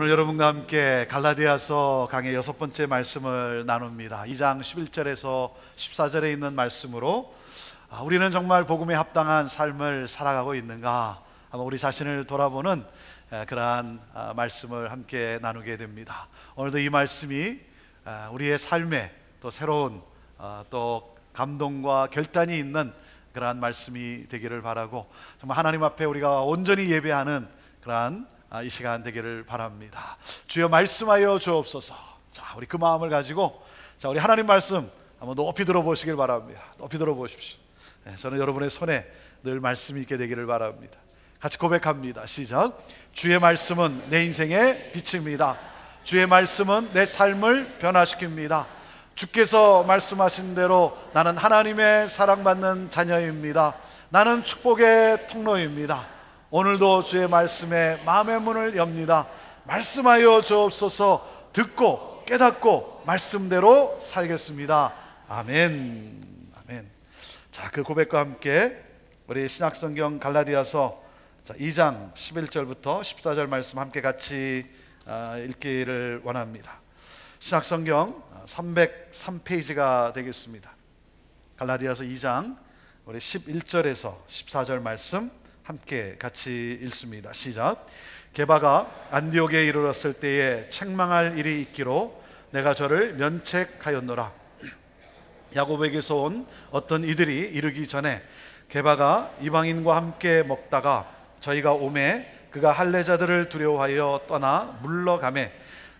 오늘 여러분과 함께 갈라디아서 강의 6번째 말씀을 나눕니다. 2장 11절에서 14절에 있는 말씀으로 우리는 정말 복음에 합당한 삶을 살아가고 있는가 한번 우리 자신을 돌아보는 그러한 말씀을 함께 나누게 됩니다. 오늘도 이 말씀이 우리의 삶에 또 새로운 또 감동과 결단이 있는 그러한 말씀이 되기를 바라고, 정말 하나님 앞에 우리가 온전히 예배하는 그러한 이 시간 되기를 바랍니다. 주여 말씀하여 주옵소서. 자, 우리 그 마음을 가지고 우리 하나님 말씀 한번 높이 들어보시길 바랍니다. 높이 들어보십시오. 저는 여러분의 손에 늘 말씀이 있게 되기를 바랍니다. 같이 고백합니다. 시작. 주의 말씀은 내 인생의 빛입니다. 주의 말씀은 내 삶을 변화시킵니다. 주께서 말씀하신 대로 나는 하나님의 사랑받는 자녀입니다. 나는 축복의 통로입니다. 오늘도 주의 말씀에 마음의 문을 엽니다. 말씀하여 주옵소서. 듣고 깨닫고 말씀대로 살겠습니다. 아멘. 아멘. 자, 그 고백과 함께 우리 신약성경 갈라디아서 2장 11절부터 14절 말씀 함께 같이 읽기를 원합니다. 신약성경 303페이지가 되겠습니다. 갈라디아서 2장 우리 11절에서 14절 말씀 함께 같이 읽습니다. 시작. 게바가 안디옥에 이르렀을 때에 책망할 일이 있기로 내가 저를 면책하였노라. 야곱에게서 온 어떤 이들이 이르기 전에 게바가 이방인과 함께 먹다가 저희가 오매 그가 할례자들을 두려워하여 떠나 물러가매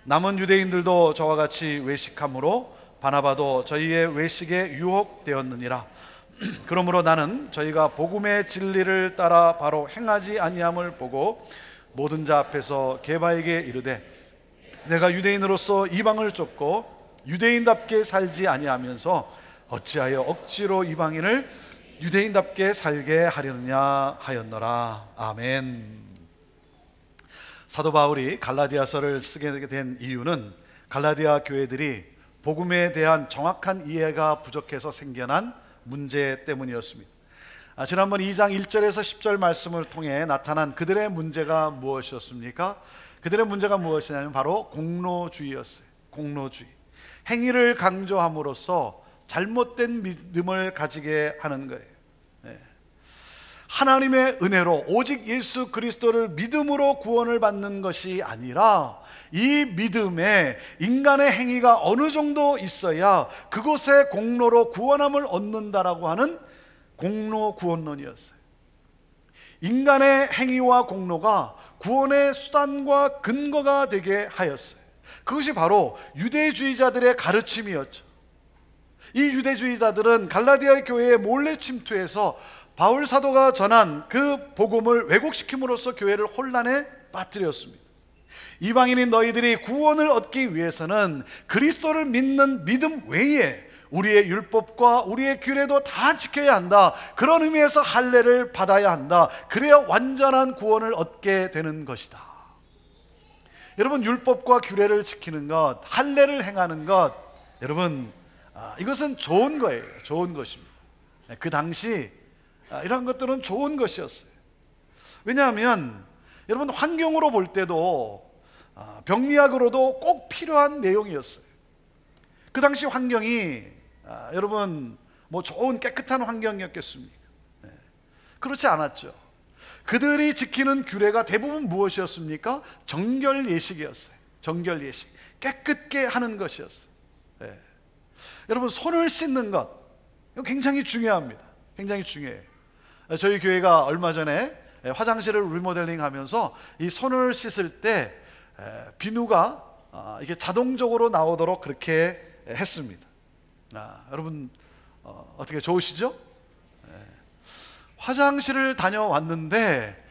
남은 유대인들도 저와 같이 외식함으로 바나바도 저희의 외식에 유혹되었느니라. 그러므로 나는 저희가 복음의 진리를 따라 바로 행하지 아니함을 보고 모든 자 앞에서 게바에게 이르되 내가 유대인으로서 이방을 쫓고 유대인답게 살지 아니하면서 어찌하여 억지로 이방인을 유대인답게 살게 하려느냐 하였노라. 아멘. 사도 바울이 갈라디아서를 쓰게 된 이유는 갈라디아 교회들이 복음에 대한 정확한 이해가 부족해서 생겨난 문제 때문이었습니다. 지난번 2장 1절에서 10절 말씀을 통해 나타난 그들의 문제가 무엇이었습니까? 그들의 문제가 무엇이냐면 바로 공로주의였어요. 공로주의. 행위를 강조함으로써 잘못된 믿음을 가지게 하는 거예요. 하나님의 은혜로 오직 예수 그리스도를 믿음으로 구원을 받는 것이 아니라 이 믿음에 인간의 행위가 어느 정도 있어야 그것의 공로로 구원함을 얻는다라고 하는 공로 구원론이었어요. 인간의 행위와 공로가 구원의 수단과 근거가 되게 하였어요. 그것이 바로 유대주의자들의 가르침이었죠. 이 유대주의자들은 갈라디아 교회에 몰래 침투해서 바울 사도가 전한 그 복음을 왜곡시킴으로써 교회를 혼란에 빠뜨렸습니다. 이방인인 너희들이 구원을 얻기 위해서는 그리스도를 믿는 믿음 외에 우리의 율법과 우리의 규례도 다 지켜야 한다. 그런 의미에서 할례를 받아야 한다. 그래야 완전한 구원을 얻게 되는 것이다. 여러분, 율법과 규례를 지키는 것, 할례를 행하는 것, 여러분 이것은 좋은 거예요. 좋은 것입니다. 그 당시 이런 것들은 좋은 것이었어요. 왜냐하면 여러분 환경으로 볼 때도 병리학으로도 꼭 필요한 내용이었어요. 그 당시 환경이 여러분 뭐 좋은 깨끗한 환경이었겠습니까? 그렇지 않았죠. 그들이 지키는 규례가 대부분 무엇이었습니까? 정결 예식이었어요. 정결 예식, 깨끗게 하는 것이었어요. 여러분 손을 씻는 것, 이거 굉장히 중요합니다. 굉장히 중요해요. 저희 교회가 얼마 전에 화장실을 리모델링 하면서 이 손을 씻을 때 비누가 이게 자동적으로 나오도록 그렇게 했습니다. 여러분 어떻게 좋으시죠? 화장실을 다녀왔는데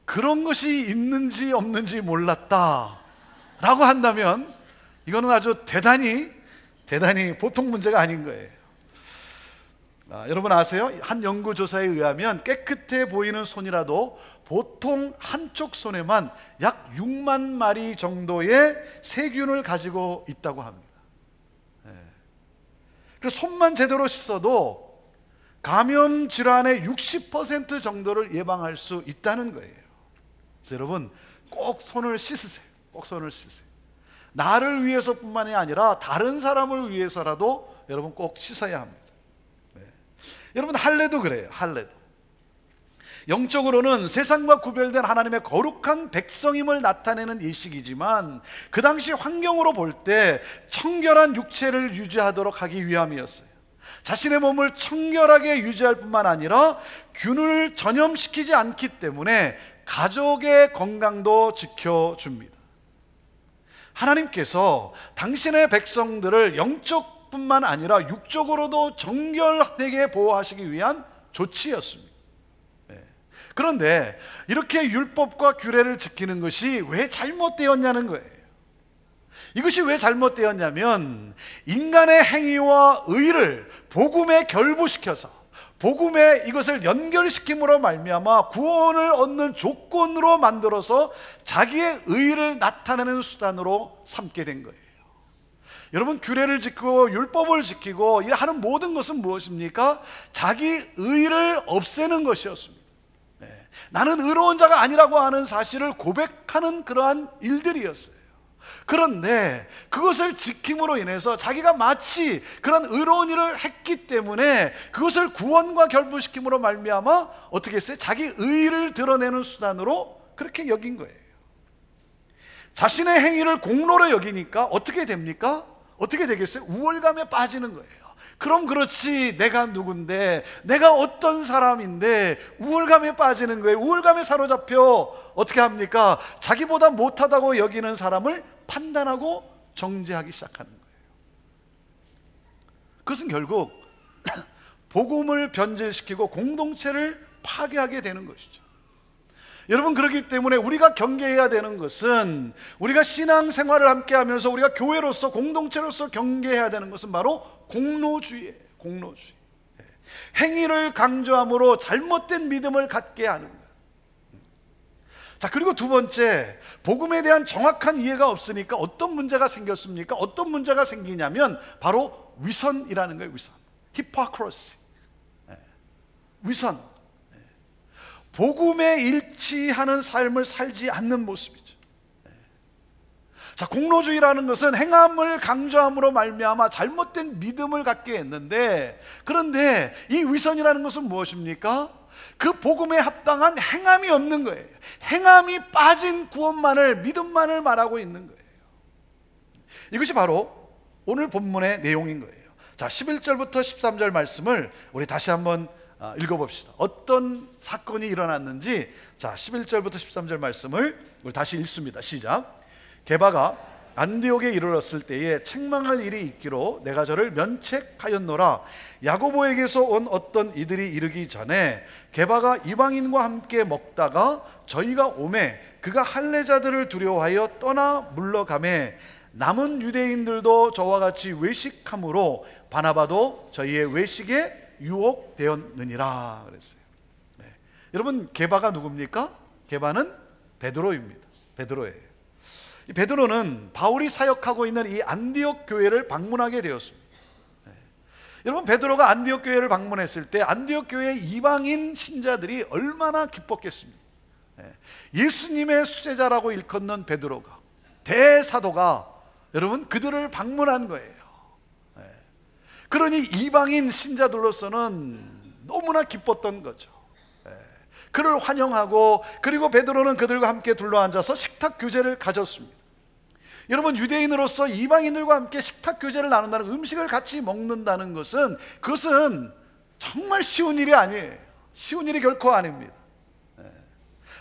그런 것이 있는지 없는지 몰랐다 라고 한다면 이거는 아주 대단히 보통 문제가 아닌 거예요. 여러분 아세요? 한 연구조사에 의하면 깨끗해 보이는 손이라도 보통 한쪽 손에만 약 6만 마리 정도의 세균을 가지고 있다고 합니다. 그래서 손만 제대로 씻어도 감염 질환의 60% 정도를 예방할 수 있다는 거예요. 그래서 여러분 꼭 손을 씻으세요. 꼭 손을 씻으세요. 나를 위해서뿐만이 아니라 다른 사람을 위해서라도 여러분 꼭 씻어야 합니다. 여러분 할례도 그래요. 할례도 영적으로는 세상과 구별된 하나님의 거룩한 백성임을 나타내는 예식이지만 그 당시 환경으로 볼 때 청결한 육체를 유지하도록 하기 위함이었어요. 자신의 몸을 청결하게 유지할 뿐만 아니라 균을 전염시키지 않기 때문에 가족의 건강도 지켜줍니다. 하나님께서 당신의 백성들을 영적뿐만 아니라 육적으로도 정결되게 보호하시기 위한 조치였습니다. 그런데 이렇게 율법과 규례를 지키는 것이 왜 잘못되었냐는 거예요. 이것이 왜 잘못되었냐면 인간의 행위와 의를 복음에 결부시켜서 복음에 이것을 연결시킴으로 말미암아 구원을 얻는 조건으로 만들어서 자기의 의를 나타내는 수단으로 삼게 된 거예요. 여러분 규례를 지키고 율법을 지키고 하는 모든 것은 무엇입니까? 자기 의를 없애는 것이었습니다. 나는 의로운 자가 아니라고 하는 사실을 고백하는 그러한 일들이었어요. 그런데 그것을 지킴으로 인해서 자기가 마치 그런 의로운 일을 했기 때문에 그것을 구원과 결부시킴으로 말미암아 어떻게 했어요? 자기 의를 드러내는 수단으로 그렇게 여긴 거예요. 자신의 행위를 공로로 여기니까 어떻게 됩니까? 어떻게 되겠어요? 우월감에 빠지는 거예요. 그럼 그렇지, 내가 누군데, 내가 어떤 사람인데 우월감에 빠지는 거예요. 우월감에 사로잡혀 어떻게 합니까? 자기보다 못하다고 여기는 사람을 판단하고 정죄하기 시작하는 거예요. 그것은 결국 복음을 변질시키고 공동체를 파괴하게 되는 것이죠. 여러분 그렇기 때문에 우리가 경계해야 되는 것은, 우리가 신앙생활을 함께 하면서 우리가 교회로서 공동체로서 경계해야 되는 것은 바로 공로주의예요. 공로주의. 행위를 강조함으로 잘못된 믿음을 갖게 하는 거예요. 자, 그리고 두 번째, 복음에 대한 정확한 이해가 없으니까 어떤 문제가 생겼습니까? 어떤 문제가 생기냐면 바로 위선이라는 거예요. 위선. 히포크리시. 위선. 복음에 일치하는 삶을 살지 않는 모습이죠. 자, 공로주의라는 것은 행함을 강조함으로 말미암아 잘못된 믿음을 갖게 했는데, 그런데 이 위선이라는 것은 무엇입니까? 그 복음에 합당한 행함이 없는 거예요. 행함이 빠진 구원만을, 믿음만을 말하고 있는 거예요. 이것이 바로 오늘 본문의 내용인 거예요. 자, 11절부터 13절 말씀을 우리 다시 한번 읽어봅시다. 어떤 사건이 일어났는지. 자, 11절부터 13절 말씀을 우리 다시 읽습니다. 시작. 게바가 안디옥에 이르렀을 때에 책망할 일이 있기로 내가 저를 면책하였노라. 야고보에게서 온 어떤 이들이 이르기 전에 게바가 이방인과 함께 먹다가 저희가 오매 그가 할례자들을 두려워하여 떠나 물러가매 남은 유대인들도 저와 같이 외식함으로 바나바도 저희의 외식에 유혹되었느니라 그랬어요. 여러분 게바가 누굽니까? 게바는 베드로입니다. 베드로예요. 이 베드로는 바울이 사역하고 있는 이 안디옥 교회를 방문하게 되었습니다. 여러분 베드로가 안디옥 교회를 방문했을 때 안디옥 교회의 이방인 신자들이 얼마나 기뻤겠습니까? 예수님의 수제자라고 일컫는 베드로가, 대사도가 여러분 그들을 방문한 거예요. 그러니 이방인 신자들로서는 너무나 기뻤던 거죠. 그를 환영하고, 그리고 베드로는 그들과 함께 둘러앉아서 식탁 교제를 가졌습니다. 여러분 유대인으로서 이방인들과 함께 식탁 교제를 나눈다는, 음식을 같이 먹는다는 것은, 그것은 정말 쉬운 일이 아니에요. 쉬운 일이 결코 아닙니다.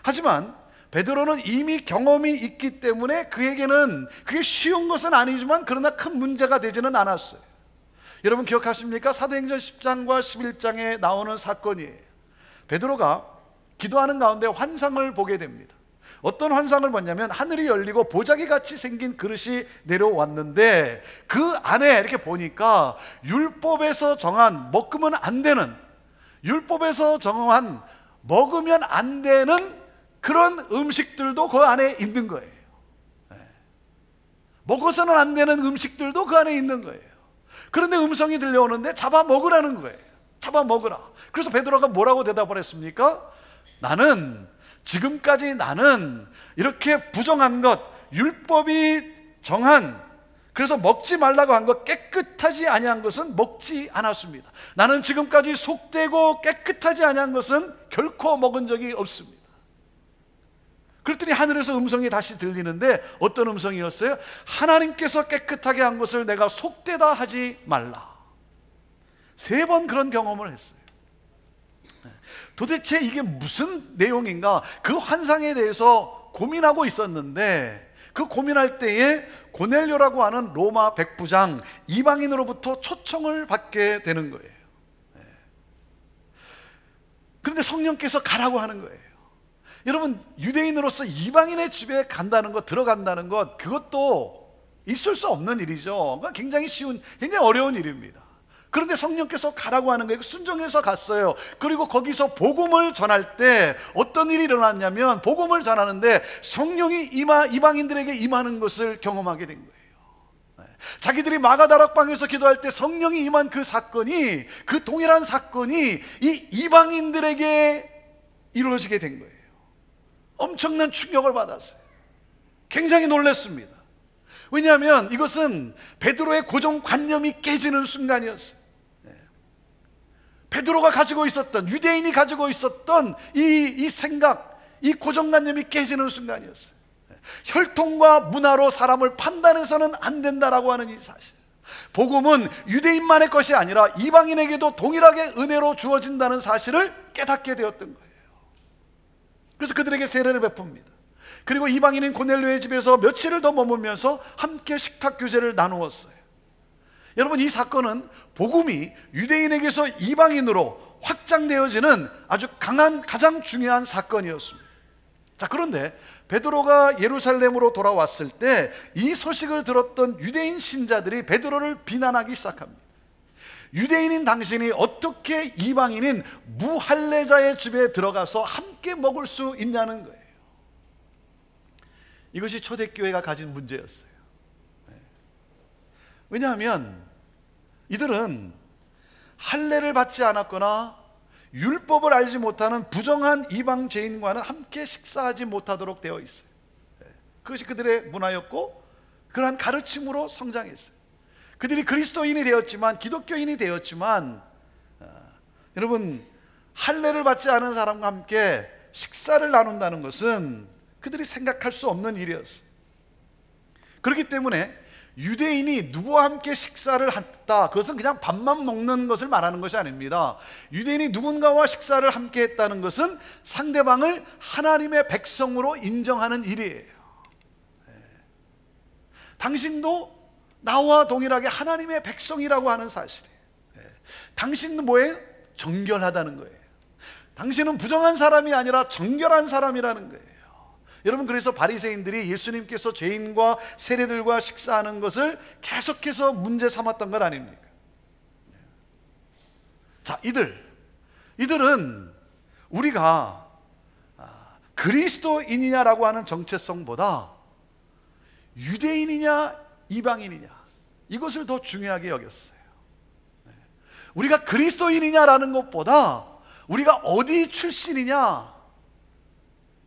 하지만 베드로는 이미 경험이 있기 때문에 그에게는 그게 쉬운 것은 아니지만 그러나 큰 문제가 되지는 않았어요. 여러분 기억하십니까? 사도행전 10장과 11장에 나오는 사건이에요. 베드로가 기도하는 가운데 환상을 보게 됩니다. 어떤 환상을 봤냐면 하늘이 열리고 보자기 같이 생긴 그릇이 내려왔는데 그 안에 이렇게 보니까 율법에서 정한 먹으면 안 되는, 율법에서 정한 먹으면 안 되는 그런 음식들도 그 안에 있는 거예요. 먹어서는 안 되는 음식들도 그 안에 있는 거예요. 그런데 음성이 들려오는데 잡아 먹으라는 거예요. 잡아 먹으라. 그래서 베드로가 뭐라고 대답을 했습니까? 지금까지 나는 이렇게 부정한 것, 율법이 정한, 그래서 먹지 말라고 한 것, 깨끗하지 아니한 것은 먹지 않았습니다. 나는 지금까지 속되고 깨끗하지 아니한 것은 결코 먹은 적이 없습니다. 그랬더니 하늘에서 음성이 다시 들리는데 어떤 음성이었어요? 하나님께서 깨끗하게 한 것을 내가 속되다 하지 말라. 3번 그런 경험을 했어요. 도대체 이게 무슨 내용인가? 그 환상에 대해서 고민하고 있었는데, 그 고민할 때에 고넬료라고 하는 로마 백부장, 이방인으로부터 초청을 받게 되는 거예요. 그런데 성령께서 가라고 하는 거예요. 여러분, 유대인으로서 이방인의 집에 간다는 것, 들어간다는 것, 그것도 있을 수 없는 일이죠. 굉장히 쉬운, 굉장히 어려운 일입니다. 그런데 성령께서 가라고 하는 거예요. 순종해서 갔어요. 그리고 거기서 복음을 전할 때 어떤 일이 일어났냐면, 복음을 전하는데 성령이 이방인들에게 임하는 것을 경험하게 된 거예요. 자기들이 마가다락방에서 기도할 때 성령이 임한 그 사건이, 그 동일한 사건이 이 이방인들에게 이루어지게 된 거예요. 엄청난 충격을 받았어요. 굉장히 놀랐습니다. 왜냐하면 이것은 베드로의 고정관념이 깨지는 순간이었어요. 베드로가 가지고 있었던, 유대인이 가지고 있었던 이 생각, 이 고정관념이 깨지는 순간이었어요. 혈통과 문화로 사람을 판단해서는 안 된다라고 하는 이 사실. 복음은 유대인만의 것이 아니라 이방인에게도 동일하게 은혜로 주어진다는 사실을 깨닫게 되었던 거예요. 그래서 그들에게 세례를 베풉니다. 그리고 이방인인 고넬료의 집에서 며칠을 더 머물면서 함께 식탁 교제를 나누었어요. 여러분, 이 사건은 복음이 유대인에게서 이방인으로 확장되어지는 아주 강한, 가장 중요한 사건이었습니다. 자, 그런데 베드로가 예루살렘으로 돌아왔을 때 이 소식을 들었던 유대인 신자들이 베드로를 비난하기 시작합니다. 유대인인 당신이 어떻게 이방인인 무할례자의 집에 들어가서 함께 먹을 수 있냐는 거예요. 이것이 초대교회가 가진 문제였어요. 왜냐하면 이들은 할례를 받지 않았거나 율법을 알지 못하는 부정한 이방 죄인과는 함께 식사하지 못하도록 되어 있어요. 그것이 그들의 문화였고, 그러한 가르침으로 성장했어요. 그들이 그리스도인이 되었지만, 기독교인이 되었지만, 여러분, 할례를 받지 않은 사람과 함께 식사를 나눈다는 것은 그들이 생각할 수 없는 일이었어요. 그렇기 때문에 유대인이 누구와 함께 식사를 했다, 그것은 그냥 밥만 먹는 것을 말하는 것이 아닙니다. 유대인이 누군가와 식사를 함께 했다는 것은 상대방을 하나님의 백성으로 인정하는 일이에요. 당신도 나와 동일하게 하나님의 백성이라고 하는 사실이에요. 당신은 뭐예요? 정결하다는 거예요. 당신은 부정한 사람이 아니라 정결한 사람이라는 거예요. 여러분, 그래서 바리새인들이 예수님께서 죄인과 세리들과 식사하는 것을 계속해서 문제 삼았던 것 아닙니까? 자, 이들은 우리가 그리스도인이냐라고 하는 정체성보다 유대인이냐 이방인이냐, 이것을 더 중요하게 여겼어요. 우리가 그리스도인이냐라는 것보다 우리가 어디 출신이냐,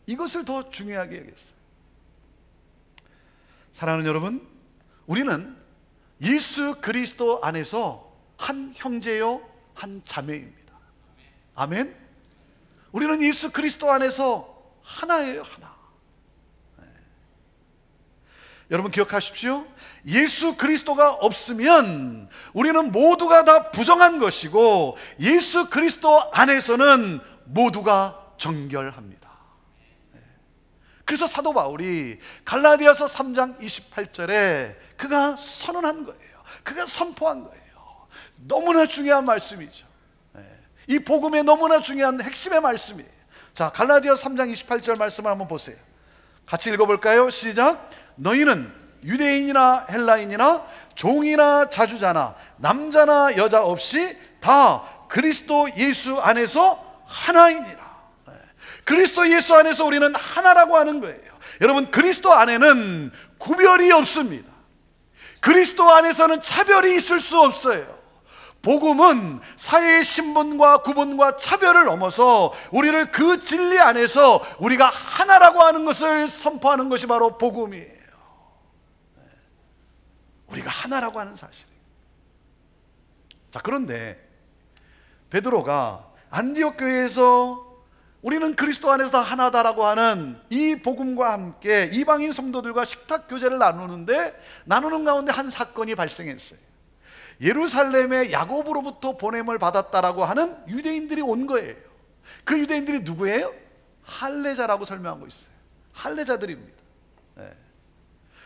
이것을 더 중요하게 여겼어요. 사랑하는 여러분, 우리는 예수 그리스도 안에서 한 형제요 한 자매입니다. 아멘. 우리는 예수 그리스도 안에서 하나예요, 하나. 여러분, 기억하십시오. 예수 그리스도가 없으면 우리는 모두가 다 부정한 것이고, 예수 그리스도 안에서는 모두가 정결합니다. 그래서 사도 바울이 갈라디아서 3장 28절에 그가 선언한 거예요. 그가 선포한 거예요. 너무나 중요한 말씀이죠. 이 복음의 너무나 중요한 핵심의 말씀이에요. 자, 갈라디아서 3장 28절 말씀을 한번 보세요. 같이 읽어볼까요? 시작. 너희는 유대인이나 헬라인이나 종이나 자주자나 남자나 여자 없이 다 그리스도 예수 안에서 하나이니라. 그리스도 예수 안에서 우리는 하나라고 하는 거예요. 여러분, 그리스도 안에는 구별이 없습니다. 그리스도 안에서는 차별이 있을 수 없어요. 복음은 사회의 신분과 구분과 차별을 넘어서 우리를 그 진리 안에서 우리가 하나라고 하는 것을 선포하는 것이 바로 복음이에요. 우리가 하나라고 하는 사실이에요. 자, 그런데 베드로가 안디옥 교회에서 우리는 그리스도 안에서 다 하나다라고 하는 이 복음과 함께 이방인 성도들과 식탁 교제를 나누는 가운데 한 사건이 발생했어요. 예루살렘에 야곱으로부터 보냄을 받았다라고 하는 유대인들이 온 거예요. 그 유대인들이 누구예요? 할례자라고 설명하고 있어요. 할례자들입니다.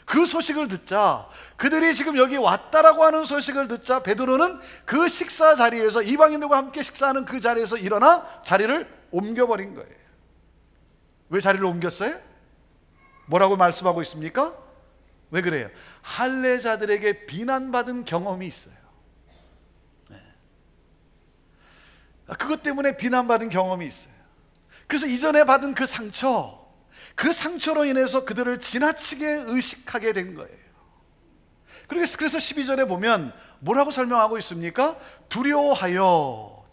그 소식을 듣자, 그들이 지금 여기 왔다라고 하는 소식을 듣자 베드로는 그 식사 자리에서, 이방인들과 함께 식사하는 그 자리에서 일어나 자리를 옮겨버린 거예요. 왜 자리를 옮겼어요? 뭐라고 말씀하고 있습니까? 왜 그래요? 할례자들에게 비난받은 경험이 있어요. 그것 때문에 비난받은 경험이 있어요. 그래서 이전에 받은 그 상처로 인해서 그들을 지나치게 의식하게 된 거예요. 그래서 12절에 보면 뭐라고 설명하고 있습니까? 두려워하여.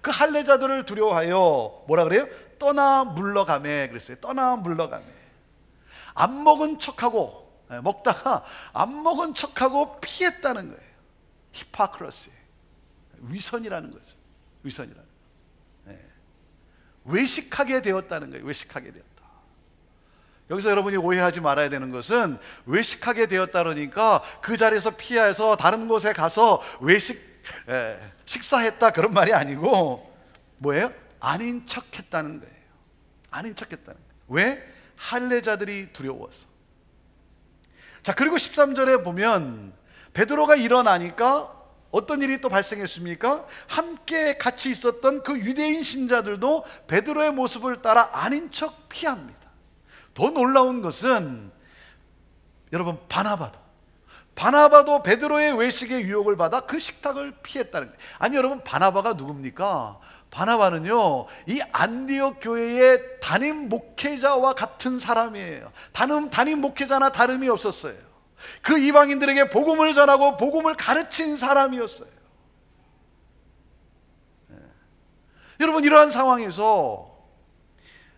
그 할례자들을 두려워하여 뭐라 그래요? 떠나 물러가매 그랬어요. 떠나 물러가매. 안 먹은 척하고, 먹다가 안 먹은 척하고 피했다는 거예요. 히파크러시, 위선이라는 거죠. 위선이라는 거예요. 외식하게 되었다는 거예요. 외식하게 되었다. 여기서 여러분이 오해하지 말아야 되는 것은 외식하게 되었다 그러니까 그 자리에서 피해서 다른 곳에 가서 식사했다 그런 말이 아니고 뭐예요? 아닌 척했다는 거예요. 아닌 척했다는 거예요. 왜? 할례자들이 두려워서. 자, 그리고 13절에 보면 베드로가 일어나니까 어떤 일이 또 발생했습니까? 함께 같이 있었던 그 유대인 신자들도 베드로의 모습을 따라 아닌 척 피합니다. 더 놀라운 것은 여러분, 바나바도 베드로의 외식의 유혹을 받아 그 식탁을 피했다는 거예요. 아니 여러분, 바나바가 누굽니까? 바나바는요, 이 안디옥 교회의 담임 목회자와 같은 사람이에요. 담임 목회자나 다름이 없었어요. 그 이방인들에게 복음을 전하고 복음을 가르친 사람이었어요. 여러분, 이러한 상황에서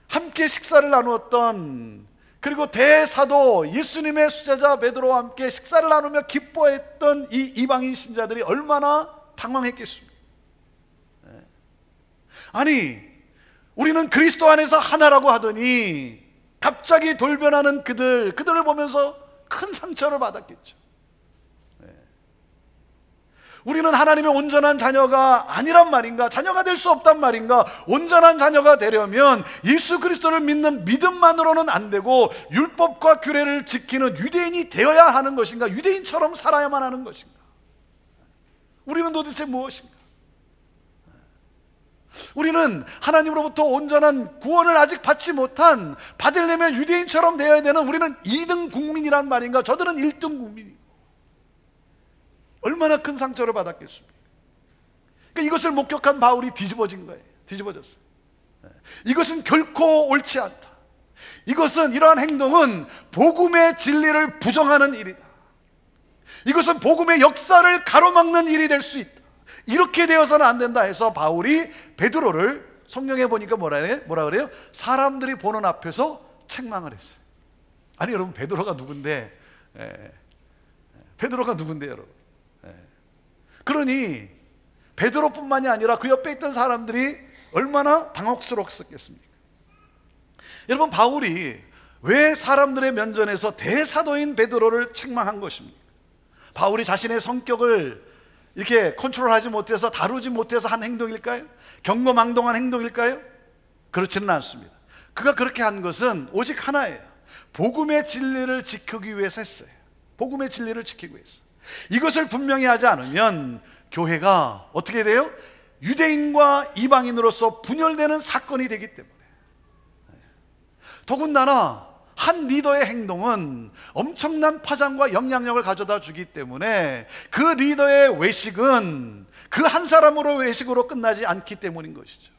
함께 식사를 나누었던, 그리고 대사도 예수님의 수제자 베드로와 함께 식사를 나누며 기뻐했던 이 이방인 신자들이 얼마나 당황했겠습니까? 아니, 우리는 그리스도 안에서 하나라고 하더니 갑자기 돌변하는 그들을 보면서 큰 상처를 받았겠죠. 우리는 하나님의 온전한 자녀가 아니란 말인가? 자녀가 될 수 없단 말인가? 온전한 자녀가 되려면 예수 그리스도를 믿는 믿음만으로는 안 되고 율법과 규례를 지키는 유대인이 되어야 하는 것인가? 유대인처럼 살아야만 하는 것인가? 우리는 도대체 무엇인가? 우리는 하나님으로부터 온전한 구원을 아직 받으려면 유대인처럼 되어야 되는, 우리는 2등 국민이란 말인가? 저들은 1등 국민이고 얼마나 큰 상처를 받았겠습니까? 그러니까 이것을 목격한 바울이 뒤집어진 거예요. 뒤집어졌어요. 이것은 결코 옳지 않다. 이러한 행동은 복음의 진리를 부정하는 일이다. 이것은 복음의 역사를 가로막는 일이 될 수 있다. 이렇게 되어서는 안 된다 해서 바울이 베드로를, 성경에 보니까 뭐라 그래요? 사람들이 보는 앞에서 책망을 했어요. 아니 여러분, 베드로가 누군데? 베드로가 누군데 여러분? 그러니 베드로뿐만이 아니라 그 옆에 있던 사람들이 얼마나 당혹스럽겠습니까? 여러분, 바울이 왜 사람들의 면전에서 대사도인 베드로를 책망한 것입니까? 바울이 자신의 성격을 이렇게 컨트롤하지 못해서, 다루지 못해서 한 행동일까요? 경거망동한 행동일까요? 그렇지는 않습니다. 그가 그렇게 한 것은 오직 하나예요. 복음의 진리를 지키기 위해서 했어요. 복음의 진리를 지키기 위해서. 이것을 분명히 하지 않으면 교회가 어떻게 돼요? 유대인과 이방인으로서 분열되는 사건이 되기 때문에. 더군다나 한 리더의 행동은 엄청난 파장과 영향력을 가져다 주기 때문에 그 리더의 외식은 그 한 사람으로 외식으로 끝나지 않기 때문인 것이죠.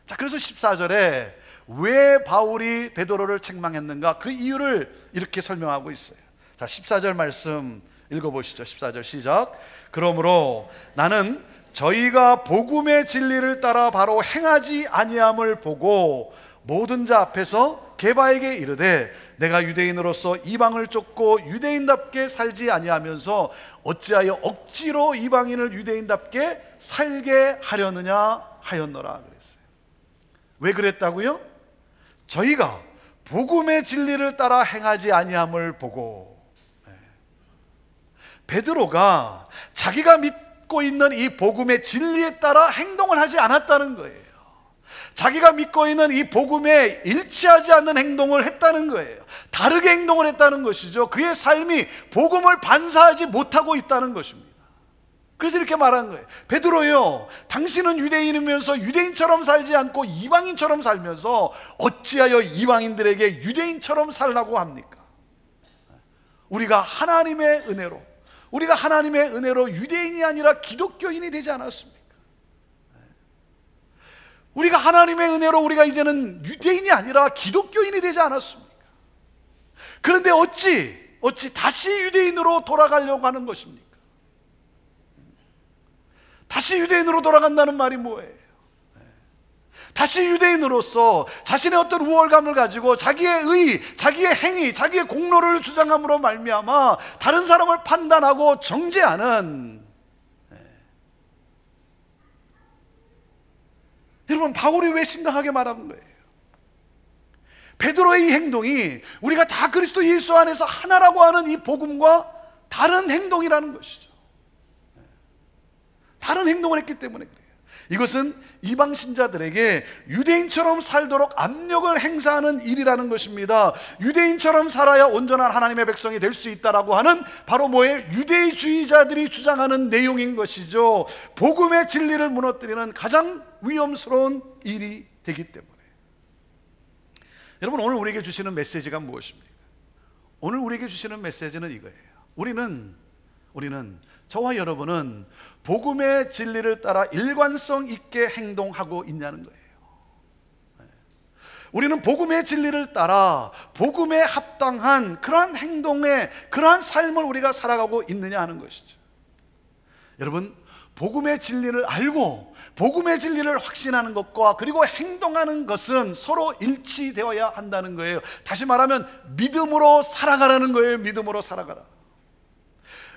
자, 그래서 14절에 왜 바울이 베드로를 책망했는가, 그 이유를 이렇게 설명하고 있어요. 자, 14절 말씀 읽어보시죠. 14절 시작. 그러므로 나는 저희가 복음의 진리를 따라 바로 행하지 아니함을 보고 모든 자 앞에서 게바에게 이르되 내가 유대인으로서 이방을 쫓고 유대인답게 살지 아니하면서 어찌하여 억지로 이방인을 유대인답게 살게 하려느냐 하였노라 그랬어요. 왜 그랬다고요? 저희가 복음의 진리를 따라 행하지 아니함을 보고. 베드로가 자기가 믿고 있는 이 복음의 진리에 따라 행동을 하지 않았다는 거예요. 자기가 믿고 있는 이 복음에 일치하지 않는 행동을 했다는 거예요. 다르게 행동을 했다는 것이죠. 그의 삶이 복음을 반사하지 못하고 있다는 것입니다. 그래서 이렇게 말한 거예요. 베드로요, 당신은 유대인이면서 유대인처럼 살지 않고 이방인처럼 살면서 어찌하여 이방인들에게 유대인처럼 살라고 합니까? 우리가 하나님의 은혜로 유대인이 아니라 기독교인이 되지 않았습니까? 우리가 하나님의 은혜로 우리가 이제는 유대인이 아니라 기독교인이 되지 않았습니까? 그런데 어찌 다시 유대인으로 돌아가려고 하는 것입니까? 다시 유대인으로 돌아간다는 말이 뭐예요? 다시 유대인으로서 자신의 어떤 우월감을 가지고 자기의 의, 자기의 행위, 자기의 공로를 주장함으로 말미암아 다른 사람을 판단하고 정죄하는, 여러분, 바울이 왜 심각하게 말하는 거예요? 베드로의 이 행동이 우리가 다 그리스도 예수 안에서 하나라고 하는 이 복음과 다른 행동이라는 것이죠. 다른 행동을 했기 때문에 그래요. 이것은 이방 신자들에게 유대인처럼 살도록 압력을 행사하는 일이라는 것입니다. 유대인처럼 살아야 온전한 하나님의 백성이 될 수 있다라고 하는 바로 뭐예요? 유대주의자들이 주장하는 내용인 것이죠. 복음의 진리를 무너뜨리는 가장 위험스러운 일이 되기 때문에. 여러분, 오늘 우리에게 주시는 메시지가 무엇입니까? 오늘 우리에게 주시는 메시지는 이거예요. 우리는 저와 여러분은 복음의 진리를 따라 일관성 있게 행동하고 있냐는 거예요. 우리는 복음의 진리를 따라 복음에 합당한 그러한 행동의, 그러한 삶을 우리가 살아가고 있느냐 하는 것이죠. 여러분, 복음의 진리를 알고 복음의 진리를 확신하는 것과 그리고 행동하는 것은 서로 일치되어야 한다는 거예요. 다시 말하면 믿음으로 살아가라는 거예요. 믿음으로 살아가라.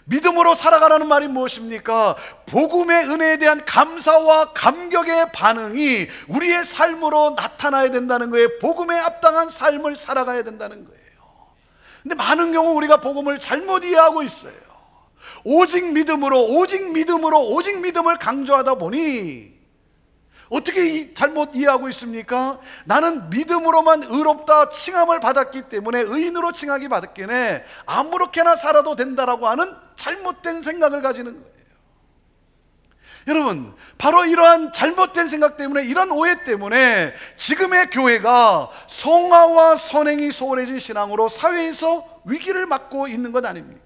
믿음으로 살아가라는 말이 무엇입니까? 복음의 은혜에 대한 감사와 감격의 반응이 우리의 삶으로 나타나야 된다는 거예요. 복음에 합당한 삶을 살아가야 된다는 거예요. 근데 많은 경우 우리가 복음을 잘못 이해하고 있어요. 오직 믿음을 강조하다 보니 어떻게 잘못 이해하고 있습니까? 나는 믿음으로만 의롭다 칭함을 받았기 때문에 의인으로 칭하기 받았기에 아무렇게나 살아도 된다라고 하는 잘못된 생각을 가지는 거예요. 여러분, 바로 이러한 잘못된 생각 때문에, 이런 오해 때문에 지금의 교회가 성화와 선행이 소홀해진 신앙으로 사회에서 위기를 맞고 있는 것 아닙니까?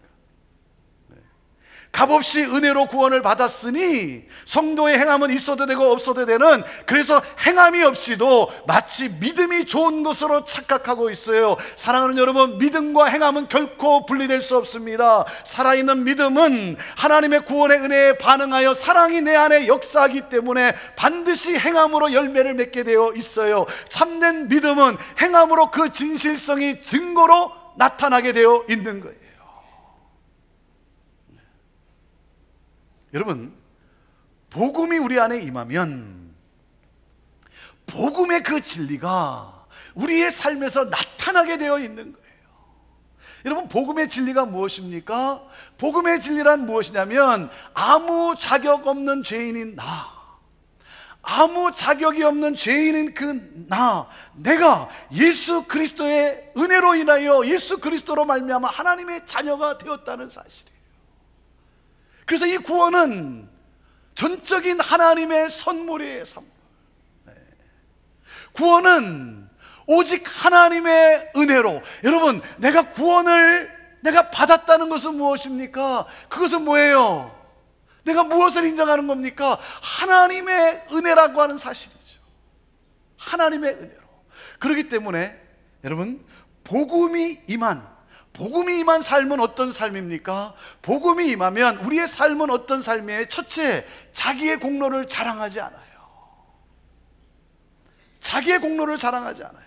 값없이 은혜로 구원을 받았으니 성도의 행함은 있어도 되고 없어도 되는, 그래서 행함이 없이도 마치 믿음이 좋은 것으로 착각하고 있어요. 사랑하는 여러분, 믿음과 행함은 결코 분리될 수 없습니다. 살아있는 믿음은 하나님의 구원의 은혜에 반응하여 사랑이 내 안에 역사하기 때문에 반드시 행함으로 열매를 맺게 되어 있어요. 참된 믿음은 행함으로 그 진실성이 증거로 나타나게 되어 있는 거예요. 여러분, 복음이 우리 안에 임하면 복음의 그 진리가 우리의 삶에서 나타나게 되어 있는 거예요. 여러분, 복음의 진리가 무엇입니까? 복음의 진리란 무엇이냐면 아무 자격 없는 죄인인 나, 아무 자격이 없는 죄인인 내가 예수 그리스도의 은혜로 인하여 예수 그리스도로 말미암아 하나님의 자녀가 되었다는 사실이에요. 그래서 이 구원은 전적인 하나님의 선물이에요. 선물. 구원은 오직 하나님의 은혜로. 여러분, 내가 구원을 받았다는 것은 무엇입니까? 그것은 뭐예요? 내가 무엇을 인정하는 겁니까? 하나님의 은혜라고 하는 사실이죠. 하나님의 은혜로. 그렇기 때문에 여러분, 복음이 임한 삶은 어떤 삶입니까? 복음이 임하면 우리의 삶은 어떤 삶이에요? 첫째, 자기의 공로를 자랑하지 않아요. 자기의 공로를 자랑하지 않아요.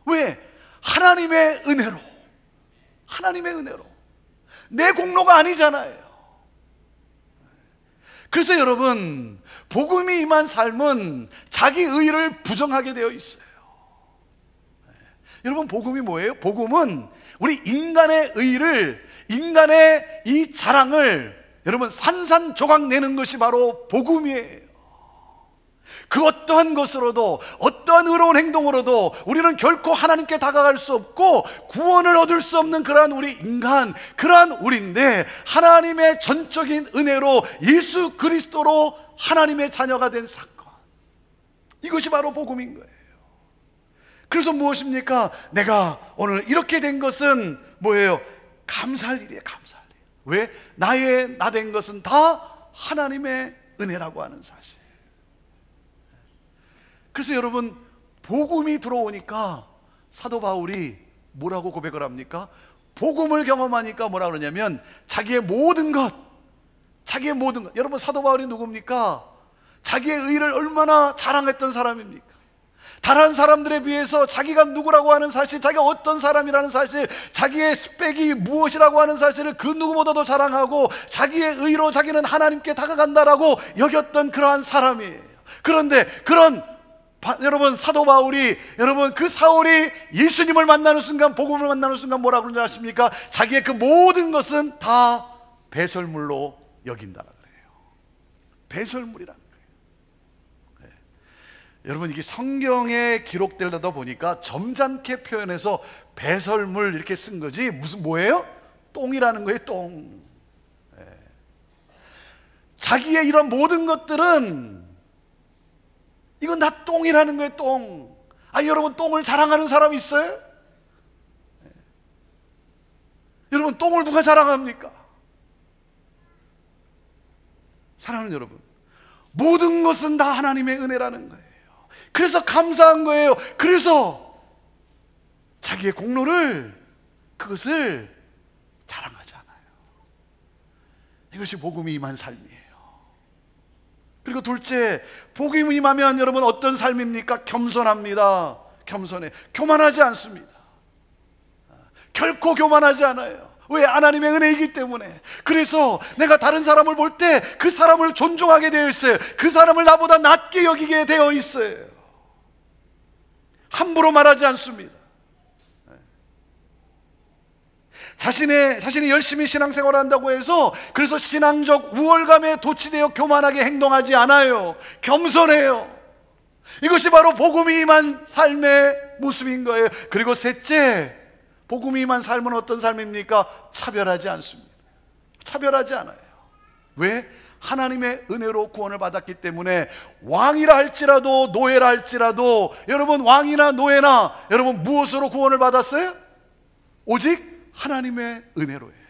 왜? 하나님의 은혜로, 하나님의 은혜로, 내 공로가 아니잖아요. 그래서 여러분, 복음이 임한 삶은 자기 의를 부정하게 되어 있어요. 여러분, 복음이 뭐예요? 복음은 우리 인간의 의를, 인간의 이 자랑을 여러분 산산조각 내는 것이 바로 복음이에요. 그 어떠한 것으로도, 어떠한 의로운 행동으로도 우리는 결코 하나님께 다가갈 수 없고 구원을 얻을 수 없는 그러한 우리 인간, 그러한 우리인데 하나님의 전적인 은혜로 예수 그리스도로 하나님의 자녀가 된 사건, 이것이 바로 복음인 거예요. 그래서 무엇입니까? 내가 오늘 이렇게 된 것은 뭐예요? 감사할 일이에요. 감사할 일. 왜? 나 된 것은 다 하나님의 은혜라고 하는 사실. 그래서 여러분, 복음이 들어오니까 사도 바울이 뭐라고 고백을 합니까? 복음을 경험하니까 뭐라 그러냐면 자기의 모든 것, 여러분, 사도 바울이 누굽니까? 자기의 의를 얼마나 자랑했던 사람입니까? 다른 사람들에 비해서 자기가 누구라고 하는 사실, 자기가 어떤 사람이라는 사실, 자기의 스펙이 무엇이라고 하는 사실을 그 누구보다도 자랑하고 자기의 의로 자기는 하나님께 다가간다라고 여겼던 그러한 사람이에요. 그런데 여러분, 사도 바울이, 여러분, 그 사울이 예수님을 만나는 순간, 복음을 만나는 순간 뭐라고 그러는지 아십니까? 자기의 그 모든 것은 다 배설물로 여긴다는 거예요. 배설물이라는 거예요. 네. 여러분, 이게 성경에 기록되다 보니까 점잖게 표현해서 배설물 이렇게 쓴 거지, 뭐예요? 똥이라는 거예요. 똥. 네. 자기의 이런 모든 것들은 이건 다 똥이라는 거예요. 똥. 아니, 여러분, 똥을 자랑하는 사람 있어요? 네. 여러분, 똥을 누가 자랑합니까? 사랑하는 여러분, 모든 것은 다 하나님의 은혜라는 거예요. 그래서 감사한 거예요. 그래서 자기의 공로를, 그것을 자랑하지 않아요. 이것이 복음이 임한 삶이에요. 그리고 둘째, 복음이 임하면 여러분 어떤 삶입니까? 겸손합니다. 겸손해. 교만하지 않습니다. 결코 교만하지 않아요. 왜? 하나님의 은혜이기 때문에. 그래서 내가 다른 사람을 볼 때 그 사람을 존중하게 되어 있어요. 그 사람을 나보다 낮게 여기게 되어 있어요. 함부로 말하지 않습니다. 자신이 열심히 신앙생활을 한다고 해서 그래서 신앙적 우월감에 도취되어 교만하게 행동하지 않아요. 겸손해요. 이것이 바로 복음이 임한 삶의 모습인 거예요. 그리고 셋째, 복음이 임한 삶은 어떤 삶입니까? 차별하지 않습니다. 차별하지 않아요. 왜? 하나님의 은혜로 구원을 받았기 때문에 왕이라 할지라도 노예라 할지라도, 여러분, 왕이나 노예나 여러분 무엇으로 구원을 받았어요? 오직 하나님의 은혜로예요.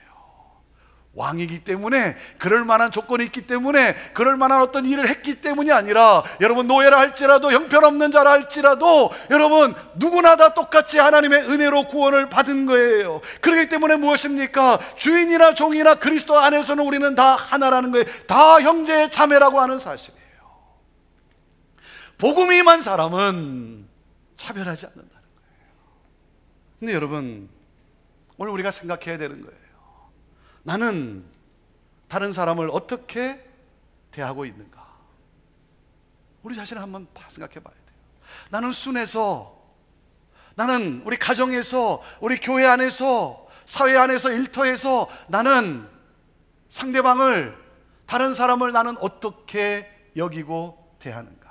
왕이기 때문에, 그럴 만한 조건이 있기 때문에, 그럴 만한 어떤 일을 했기 때문이 아니라, 여러분, 노예라 할지라도, 형편없는 자라 할지라도, 여러분, 누구나 다 똑같이 하나님의 은혜로 구원을 받은 거예요. 그렇기 때문에 무엇입니까? 주인이나 종이나 그리스도 안에서는 우리는 다 하나라는 거예요. 다 형제 자매라고 하는 사실이에요. 복음이 임한 사람은 차별하지 않는다는 거예요. 근데 여러분, 오늘 우리가 생각해야 되는 거예요. 나는 다른 사람을 어떻게 대하고 있는가? 우리 자신을 한번 생각해 봐야 돼요. 나는 순에서, 나는 우리 가정에서, 우리 교회 안에서, 사회 안에서, 일터에서 나는 상대방을, 다른 사람을 나는 어떻게 여기고 대하는가?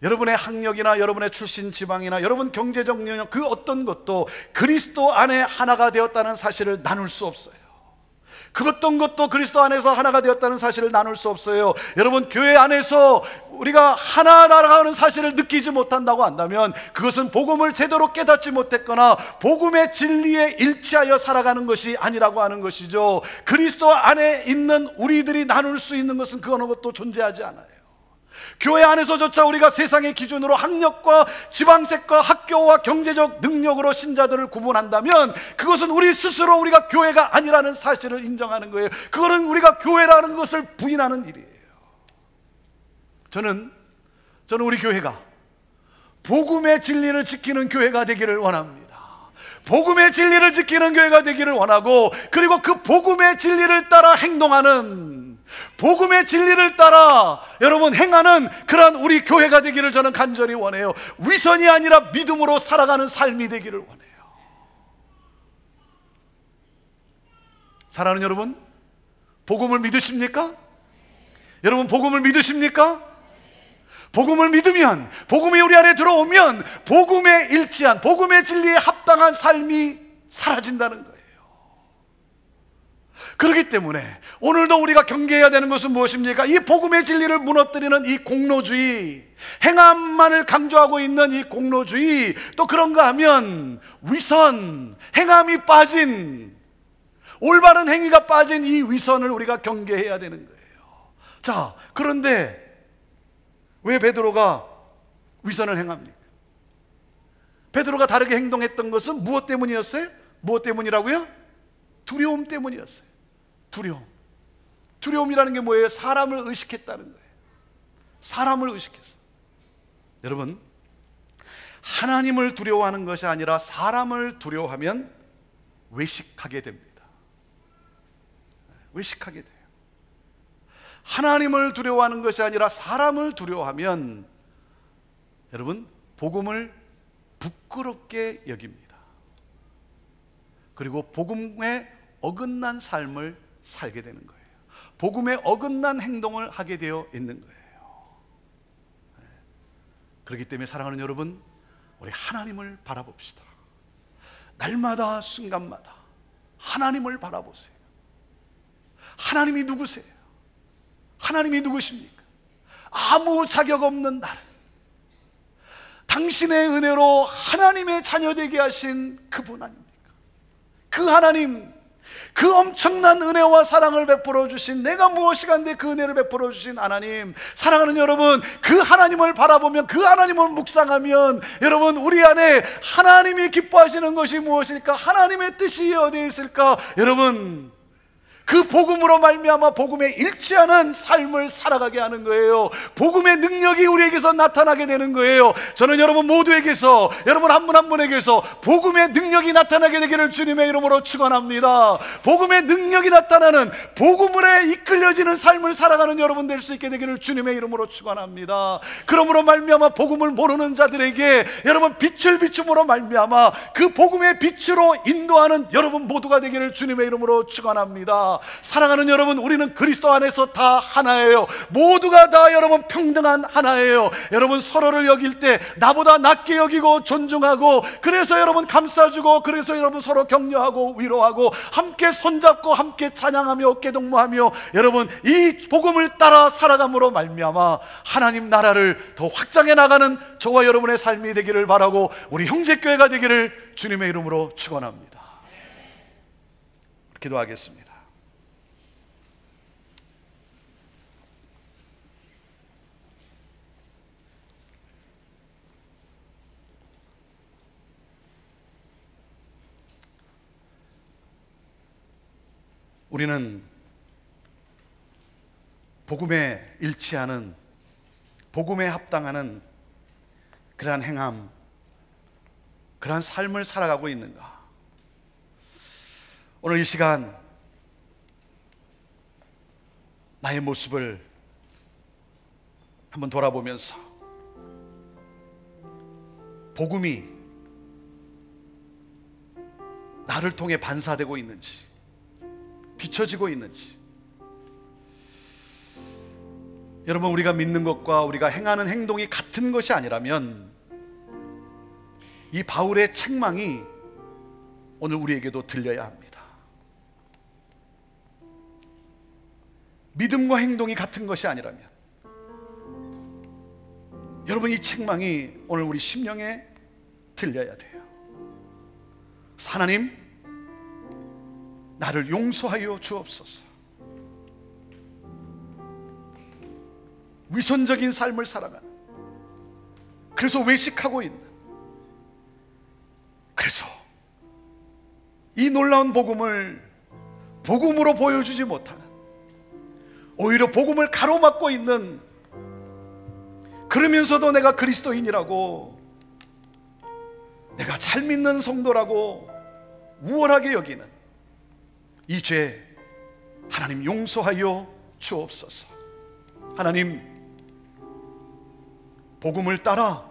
여러분의 학력이나 여러분의 출신 지방이나 여러분 경제적 영역, 그 어떤 것도 그리스도 안에 하나가 되었다는 사실을 나눌 수 없어요. 그 어떤 것도 그리스도 안에서 하나가 되었다는 사실을 나눌 수 없어요. 여러분, 교회 안에서 우리가 하나라고 하는 사실을 느끼지 못한다고 한다면 그것은 복음을 제대로 깨닫지 못했거나 복음의 진리에 일치하여 살아가는 것이 아니라고 하는 것이죠. 그리스도 안에 있는 우리들이 나눌 수 있는 것은 그 어느 것도 존재하지 않아요. 교회 안에서조차 우리가 세상의 기준으로 학력과 지방색과 학교와 경제적 능력으로 신자들을 구분한다면 그것은 우리 스스로 우리가 교회가 아니라는 사실을 인정하는 거예요. 그거는 우리가 교회라는 것을 부인하는 일이에요. 저는 우리 교회가 복음의 진리를 지키는 교회가 되기를 원합니다. 복음의 진리를 지키는 교회가 되기를 원하고, 그리고 그 복음의 진리를 따라 행동하는, 복음의 진리를 따라 여러분 행하는 그러한 우리 교회가 되기를 저는 간절히 원해요. 위선이 아니라 믿음으로 살아가는 삶이 되기를 원해요. 사랑하는 여러분, 복음을 믿으십니까? 여러분, 복음을 믿으십니까? 복음을 믿으면, 복음이 우리 안에 들어오면 복음에 일치한, 복음의 진리에 합당한 삶이 사라진다는 거예요. 그렇기 때문에 오늘도 우리가 경계해야 되는 것은 무엇입니까? 이 복음의 진리를 무너뜨리는 이 공로주의, 행함만을 강조하고 있는 이 공로주의, 또 그런가 하면 위선, 행함이 빠진, 올바른 행위가 빠진 이 위선을 우리가 경계해야 되는 거예요. 자, 그런데 왜 베드로가 위선을 행합니까? 베드로가 다르게 행동했던 것은 무엇 때문이었어요? 무엇 때문이라고요? 두려움 때문이었어요. 두려움. 두려움이라는 게 뭐예요? 사람을 의식했다는 거예요. 사람을 의식했어. 여러분, 하나님을 두려워하는 것이 아니라 사람을 두려워하면 외식하게 됩니다. 외식하게 돼요. 하나님을 두려워하는 것이 아니라 사람을 두려워하면 여러분, 복음을 부끄럽게 여깁니다. 그리고 복음에 어긋난 삶을 살게 되는 거예요. 복음에 어긋난 행동을 하게 되어 있는 거예요. 그렇기 때문에 사랑하는 여러분, 우리 하나님을 바라봅시다. 날마다 순간마다 하나님을 바라보세요. 하나님이 누구세요? 하나님이 누구십니까? 아무 자격 없는 나를 당신의 은혜로 하나님의 자녀 되게 하신 그분 아닙니까? 그 하나님, 그 엄청난 은혜와 사랑을 베풀어 주신, 내가 무엇이간데 그 은혜를 베풀어 주신 하나님, 사랑하는 여러분, 그 하나님을 바라보면, 그 하나님을 묵상하면 여러분, 우리 안에 하나님이 기뻐하시는 것이 무엇일까? 하나님의 뜻이 어디에 있을까? 여러분, 그 복음으로 말미암아 복음에 일치하는 삶을 살아가게 하는 거예요. 복음의 능력이 우리에게서 나타나게 되는 거예요. 저는 여러분 모두에게서, 여러분 한 분 한 분에게서 복음의 능력이 나타나게 되기를 주님의 이름으로 축원합니다. 복음의 능력이 나타나는, 복음으로 이끌려지는 삶을 살아가는 여러분 될 수 있게 되기를 주님의 이름으로 축원합니다. 그러므로 말미암아 복음을 모르는 자들에게 여러분 빛을 비춤으로 말미암아 그 복음의 빛으로 인도하는 여러분 모두가 되기를 주님의 이름으로 축원합니다. 사랑하는 여러분, 우리는 그리스도 안에서 다 하나예요. 모두가 다 여러분 평등한 하나예요. 여러분 서로를 여길 때 나보다 낮게 여기고 존중하고, 그래서 여러분 감싸주고, 그래서 여러분 서로 격려하고 위로하고, 함께 손잡고 함께 찬양하며 어깨동무하며 여러분 이 복음을 따라 살아감으로 말미암아 하나님 나라를 더 확장해 나가는 저와 여러분의 삶이 되기를 바라고, 우리 형제교회가 되기를 주님의 이름으로 축원합니다. 기도하겠습니다. 우리는 복음에 일치하는, 복음에 합당하는 그러한 행함, 그러한 삶을 살아가고 있는가? 오늘 이 시간 나의 모습을 한번 돌아보면서 복음이 나를 통해 반사되고 있는지, 비춰지고 있는지, 여러분 우리가 믿는 것과 우리가 행하는 행동이 같은 것이 아니라면 이 바울의 책망이 오늘 우리에게도 들려야 합니다. 믿음과 행동이 같은 것이 아니라면 여러분 이 책망이 오늘 우리 심령에 들려야 돼요. 하나님, 나를 용서하여 주옵소서. 위선적인 삶을 살아가는, 그래서 외식하고 있는, 그래서 이 놀라운 복음을 복음으로 보여주지 못하는, 오히려 복음을 가로막고 있는, 그러면서도 내가 그리스도인이라고 내가 잘 믿는 성도라고 우월하게 여기는 이 죄 하나님 용서하여 주옵소서. 하나님, 복음을 따라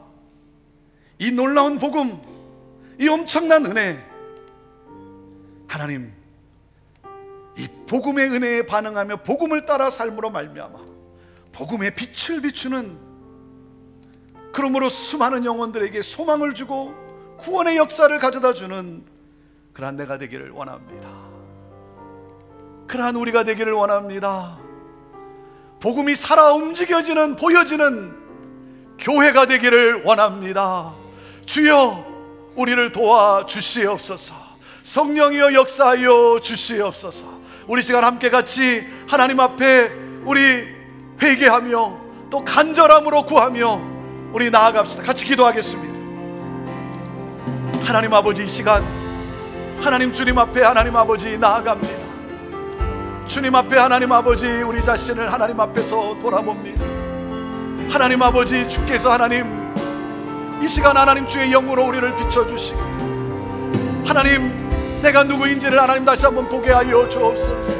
이 놀라운 복음, 이 엄청난 은혜, 하나님 이 복음의 은혜에 반응하며 복음을 따라 삶으로 말미암아 복음의 빛을 비추는, 그러므로 수많은 영혼들에게 소망을 주고 구원의 역사를 가져다 주는 그러한 내가 되기를 원합니다. 그러한 우리가 되기를 원합니다. 복음이 살아 움직여지는, 보여지는 교회가 되기를 원합니다. 주여, 우리를 도와 주시옵소서. 성령이여 역사하여 주시옵소서. 우리 시간 함께 같이 하나님 앞에 우리 회개하며 또 간절함으로 구하며 우리 나아갑시다. 같이 기도하겠습니다. 하나님 아버지, 이 시간 하나님 주님 앞에 하나님 아버지 나아갑니다. 주님 앞에 하나님 아버지 우리 자신을 하나님 앞에서 돌아봅니다. 하나님 아버지, 주께서 하나님 이 시간 하나님 주의 영으로 우리를 비춰주시고 하나님, 내가 누구인지를 하나님 다시 한번 보게 하여 주옵소서.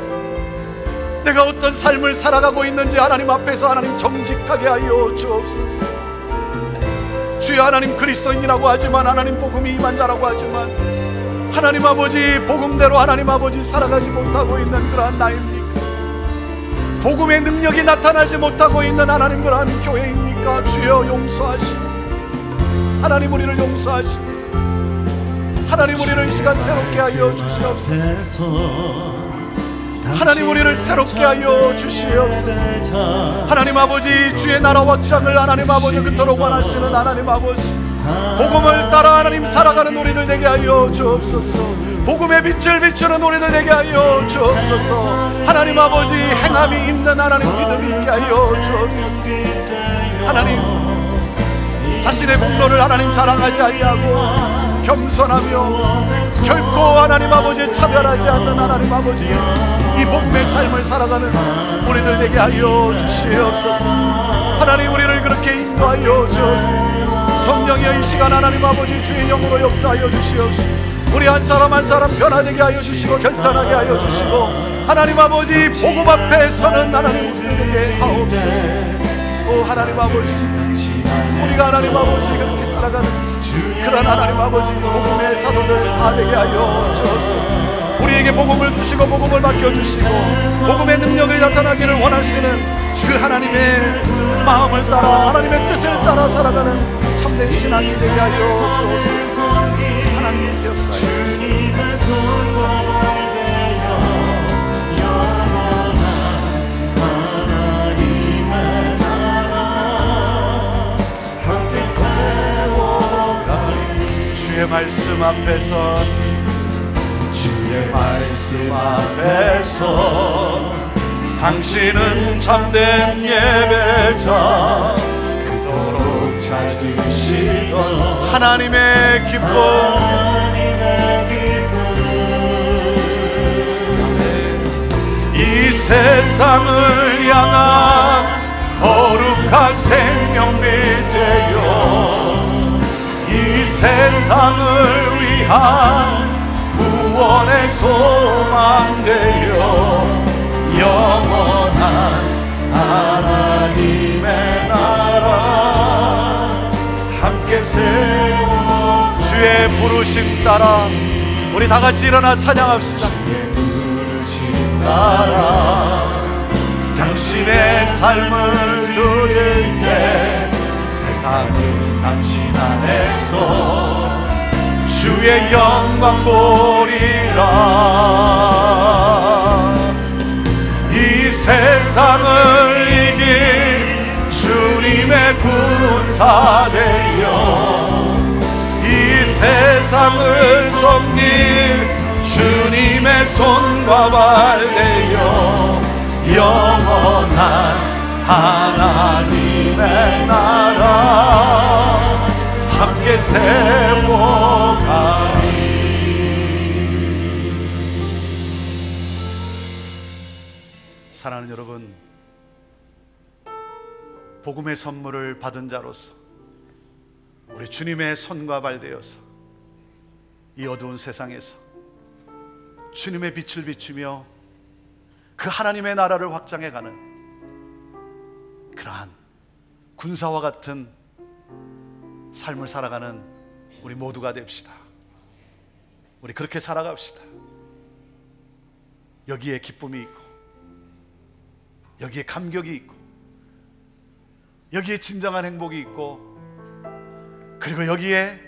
내가 어떤 삶을 살아가고 있는지 하나님 앞에서 하나님 정직하게 하여 주옵소서. 주여, 하나님 그리스도인이라고 하지만, 하나님 복음이 임한 자라고 하지만 하나님 아버지 복음대로 하나님 아버지 살아가지 못하고 있는 그러한 나입니까? 복음의 능력이 나타나지 못하고 있는 하나님 그러한 교회입니까? 주여 용서하시고 하나님 우리를 하나님 우리를 이 시간 새롭게 하여 주시옵소서. 하나님 우리를 새롭게 하여 주시옵소서. 하나님 아버지, 주의 나라 확장을 하나님 아버지 그토록 원하시는 하나님 아버지, 복음을 따라 하나님 살아가는 우리들 되게 하여 주옵소서. 복음의 빛을 비추는 우리들 되게 하여 주옵소서. 하나님 아버지, 행함이 있는 하나님 믿음이 있게 하여 주옵소서. 하나님, 자신의 공로를 하나님 자랑하지 아니하고 겸손하며 결코 하나님 아버지 차별하지 않는 하나님 아버지 이 복음의 삶을 살아가는 우리들 되게 하여 주시옵소서. 하나님 우리를 그렇게 인도하여 주옵소서. 성령이여 이 시간 하나님 아버지 주의 영으로 역사하여 주시옵소서. 우리 한 사람 한 사람 변화되게 하여 주시고 결단하게 하여 주시고 하나님 아버지 복음 앞에 서는 하나님 우리들에게 하옵소서. 오 하나님 아버지, 우리가 하나님 아버지 그렇게 살아가는 그런 하나님 아버지 복음의 사도들 다 되게 하여 주옵소서. 우리에게 복음을 주시고 복음을 맡겨주시고 복음의 능력을 나타나기를 원하시는 그 하나님의 마음을 따라 하나님의 뜻을 따라 살아가는 참된 신앙이 되게 하여 주옵소서. 하나님 역사에 주의 말씀 앞에서 주의 말씀 앞에서 당신은 참된 예배자 그토록 찾으시던 하나님의 기쁨 이 세상을 향한 거룩한 생명빛 되어 이 세상을 위한 구원의 소망 되어 영원한 하나님의 나라 함께 세워 주의 부르심 따라 우리 다 같이 일어나 찬양합시다. 주의 부르심 따라 당신의 삶을 드릴 때 세상은 당신 안에서 주의 영광 보리라. 이 세상을 이긴 주님의 군사 되어 이 세상을 섬길 주님의 손과 발 되어 영원한 하나님의 나라 함께 세워가리. 사랑하는 여러분, 복음의 선물을 받은 자로서 우리 주님의 손과 발 되어서 이 어두운 세상에서 주님의 빛을 비추며 그 하나님의 나라를 확장해가는 그러한 군사와 같은 삶을 살아가는 우리 모두가 됩시다. 우리 그렇게 살아갑시다. 여기에 기쁨이 있고, 여기에 감격이 있고, 여기에 진정한 행복이 있고, 그리고 여기에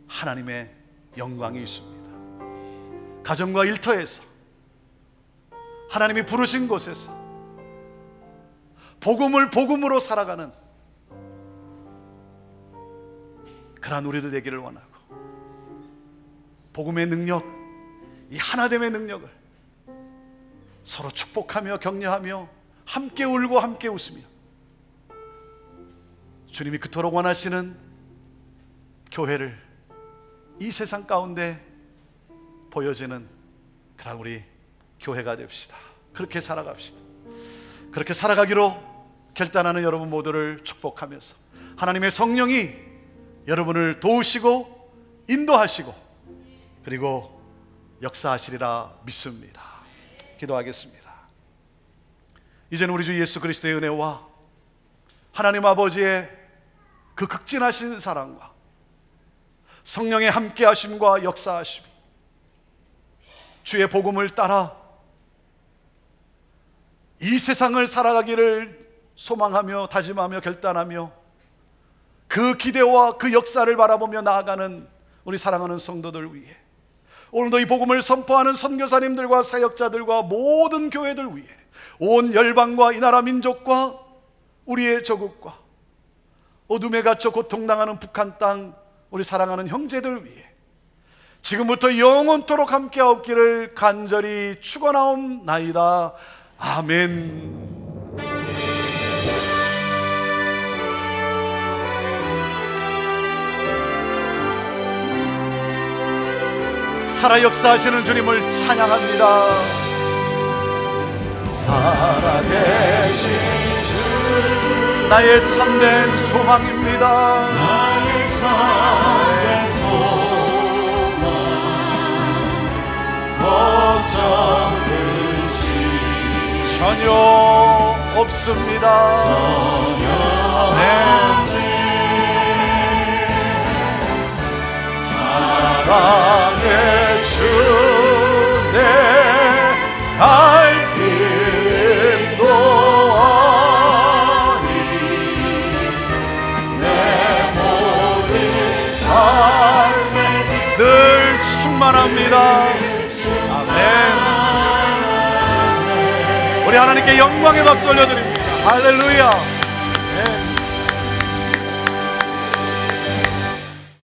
하나님의 영광이 있습니다. 가정과 일터에서, 하나님이 부르신 곳에서 복음을 복음으로 살아가는 그러한 우리들 되기를 원하고, 복음의 능력, 이 하나됨의 능력을 서로 축복하며 격려하며 함께 울고 함께 웃으며 주님이 그토록 원하시는 교회를 이 세상 가운데 보여지는 그런 우리 교회가 됩시다. 그렇게 살아갑시다. 그렇게 살아가기로 결단하는 여러분 모두를 축복하면서 하나님의 성령이 여러분을 도우시고 인도하시고 그리고 역사하시리라 믿습니다. 기도하겠습니다. 이제는 우리 주 예수 그리스도의 은혜와 하나님 아버지의 그 극진하신 사랑과 성령의 함께하심과 역사하심이 주의 복음을 따라 이 세상을 살아가기를 소망하며 다짐하며 결단하며 그 기대와 그 역사를 바라보며 나아가는 우리 사랑하는 성도들 위해, 오늘도 이 복음을 선포하는 선교사님들과 사역자들과 모든 교회들 위해, 온 열방과 이 나라 민족과 우리의 조국과 어둠에 갇혀 고통당하는 북한 땅 우리 사랑하는 형제들 위해 지금부터 영원토록 함께하옵기를 간절히 축원하옵나이다. 아멘. 살아 역사하시는 주님을 찬양합니다. 살아계신 주 나의 참된 소망입니다. 나의 참된 소망 걱정되시 전혀 없습니다. 전혀 없네. 사랑의 주 내 갈 길 인도하니 내 모든 삶에 늘 충만합니다. 아멘. 우리 하나님께 영광의 박수 올려드립니다. 할렐루야. 네.